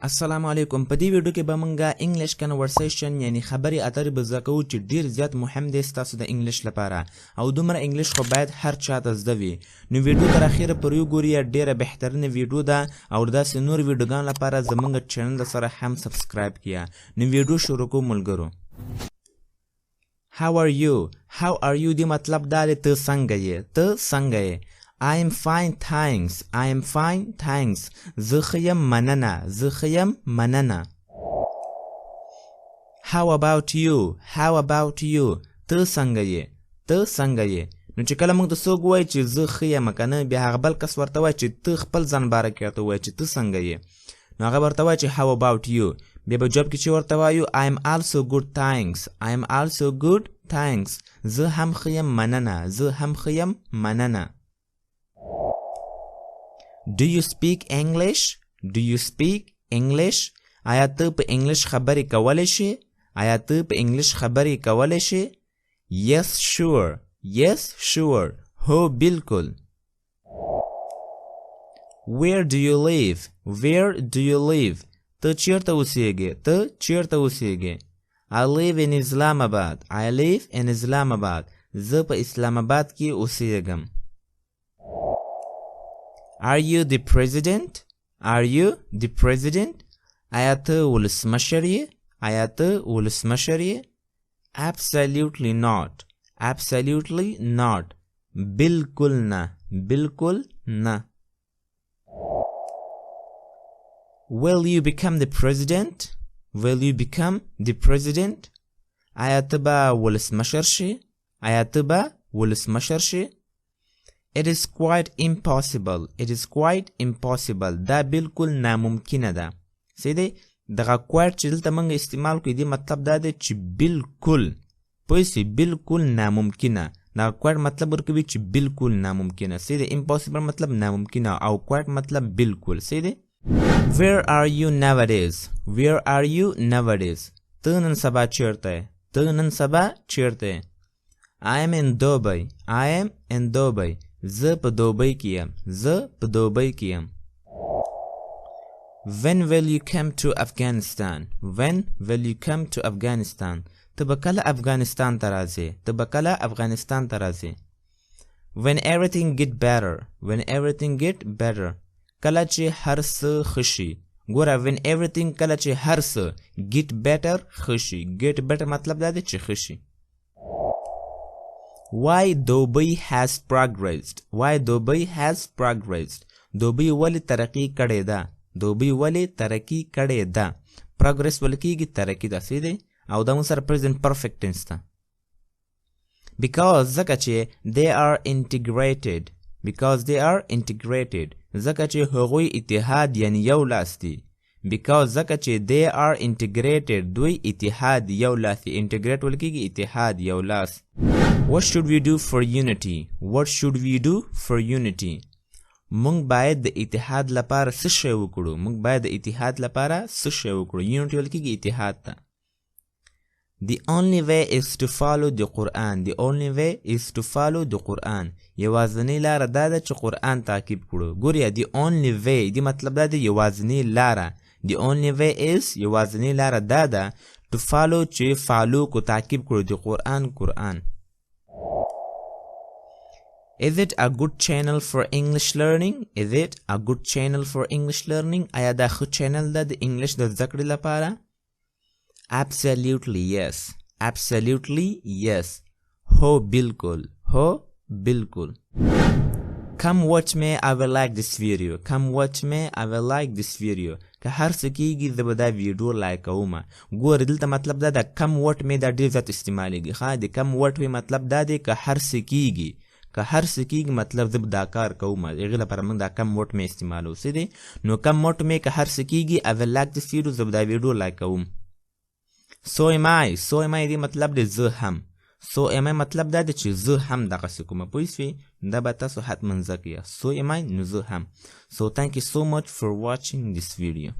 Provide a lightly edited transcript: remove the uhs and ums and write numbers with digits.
السلام علیکم. په دې ویډیو کې به مونږه انګلیش کنورسیشن یعنی خبرې اترې به زده کوو چې ډیر زیات مهم دی ستاسو د انګلیش لپاره او دومره انګلیش خو باید هر چا ته زده وي. نو ویډیو تر اخره پورې وګورئ، ډیره بهترینه ویډیو ده او داسې نور ویډیوګانو لپاره زموږ چینل سره هم سبسکرایب کړئ. نو ویډیو شروع کوو ملګرو. How are you? How are you دی مطلب دا دی ته څنګه یې؟ ته څنګه یې؟ I am fine thanks. I am fine thanks. زه ښه یم مننه. زه ښه یم مننه. How about you? How about you? ته څنګه یې؟ ته څنګه یې؟ نو چې کله موږ ته څوک وایي چې زه ښه یم که نه، بیا هغه بل کس ورته وایي چې ته خپل ځان باره کې ورته وایي چې ته څنګه یې. نو هغه ورته وایي چې how about you. بیا به جواب کې چې ورته وایو I am also good thanks. I am also good thanks. زه هم ښه یم مننه. زه هم ښه یم مننه. Do you speak English? Do you speak English? آیا ته په انګلیش خبرې کولی شې؟ آیا ته په انګلیش خبرې کولی شې؟ Yes sure. Yes sure. هو بالکل. Where do you live? Where do you live? ته چیرته اوسېږې؟ ته چیرته اوسېږې؟ I live in Islamabad. I live in Islamabad. زه په اسلام آباد کې اوسېږم. Are you the president? Are you the president? آیا ته ولسمشر یې؟ آیا ته ولسمشر یې؟ Absolutely not. Absolutely not. بالکل نه. بالکل نه. Will you become the president? Will you become the president? آیا ته به ولسمشر شې؟ آیا ته به ولسمشر شې؟ It is quite impossible. It is quite impossible. دا بالکل ناممکنه ده. څه دی؟ دغه quite چې دلته موږ استعمال کوو دې مطلب دا دی چې بالکل پوه شئ بالکل ناممکنه. دغه quite مطلب ورکوي چې بالکل ناممکنه. څه دی؟ impossible مطلب ناممکنه او quite مطلب بالکل. څه دی؟ Where are you nowadays? Where are you nowadays? ته نن سبا چیرته یې؟ ته نن سبا چیرته یې؟ I am in Dubai. I am in Dubai. زه په دوبۍ کې یم. زه په دوبۍ کې یم. When will you come to Afghanistan? When will you come to Afghanistan? ته به کله افغانستان ته راځې؟ ته به کله افغانستان ته راځې؟ When everything get better. When everything get better. کله چې هر څه ښه شي. ګوره when everything کله چې هر څه get better ښه شي. get better مطلب دا دی چې ښه شي. Why Dubai has progressed? Why Dubai has progressed? دوبۍ ولې ترقی کړې ده؟ دوبۍ ولې ترقی کړې ده؟ progress ولې کېږي؟ ترقی ده. څه دی؟ او دا موږ سره present perfect tense ده. Because ځکه چې they are integrated. Because they are integrated. ځکه چې هغوی اتحاد یعنی یو لاس دي. Because ځکه چې they are integrated. دوی اتحاد یو لاس دي. integrate ولې کېږي؟ اتحاد یو لاس. What should we do for unity? What should we do for unity? مونږ باید د اتحاد لپاره څه شی وکړو؟ مونږ باید د اتحاد لپاره څه شی وکړو؟ unity ولې کېږي؟ اتحاد ته. The only way is to follow the Quran. The only way is to follow the Quran. یوازنی لاره دا ده چې قرآن تعقیب کړو. ګوریا the only way دی مطلب دا دی یوازنی لاره. The only way is یوازنی لاره دا ده to follow چې فالو کو تعقیب کړو د قرآن. Is it a good channel for English learning? Is it a good channel for English learning? آیا دا ښه چینل ده د انګلیش د زده کړې لپاره؟ Absolutely yes. Absolutely yes. هو بالکل. هو بالکل. Come watch me. I will like this video. Come watch me. I will like this video. که هر څه کېږي زه به دا ویډیو لایک کوم. ګوره دلته مطلب دا ده come watch me دا ډېر زیات استعمالیږي. ښه د come watch me مطلب دا دی که هر څه کېږي. که هر څه کېږي مطلب زه به دا کار کوم. هغې لپاره موږ دا come watch me استعمالوو. څه دی؟ نو come watch me که هر څه کېږي I will like this video زه به دا ویډیو لایک کوم. So am I. So am I دی مطلب دی زه هم. So am I مطلب دا دی چې زه هم دغسې کومه. پوه شوې؟ دا به تاسو حتما زده کړئ. So am I نو زه هم. So thank you so much for watching this video.